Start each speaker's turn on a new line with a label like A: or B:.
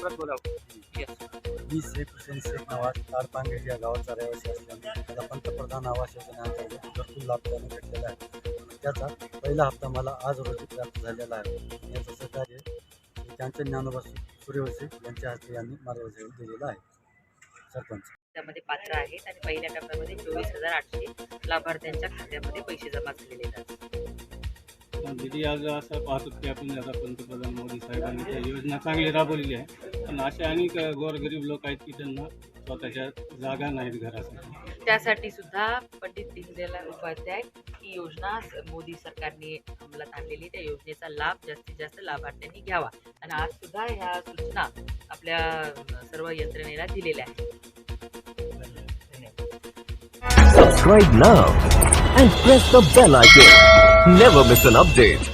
A: मी शेख हुसेन शेख नवाज ताडपांगेज या गावाचा रहिवासी असल्याने मला पंतप्रधान आवास योजनेअंतर्गत घरकुल लाभ देण्यात भेटलेला आहे. त्याचा पहिला हप्ता मला आज रोजी प्राप्त झालेला आहे. याचं सहकार्य त्यांचे ज्ञानोबा सूर्यवंशी यांच्या हस्ते यांनी मार्गदर्शन दिलेलं आहे. सरपंच
B: त्यामध्ये पात्र आहेत आणि पहिल्या टप्प्यामध्ये 24,800 लाभार्थ्यांच्या खात्यामध्ये पैसे जमा झालेले आहेत.
C: दीदी आज असं पाहतो की आपण आता पंतप्रधान मोदी साहेबांनी त्या योजना चांगली राबवलेली आहे, पण असे अनेक गोरगरीब लोक आहेत की त्यांना स्वतःच्या जागा नाहीत घरासाठी.
B: त्यासाठी सुद्धा पंडित दीनदयाल उपाध्याय ही योजना मोदी सरकारने अंमलात आणलेली, त्या योजनेचा लाभ जास्तीत जास्त लाभार्थ्यांनी घ्यावा आणि आज सुद्धा ह्या सूचना आपल्या सर्व यंत्रणेला दिलेल्या आहेत.
D: Subscribe now and press the bell icon. Never miss an update.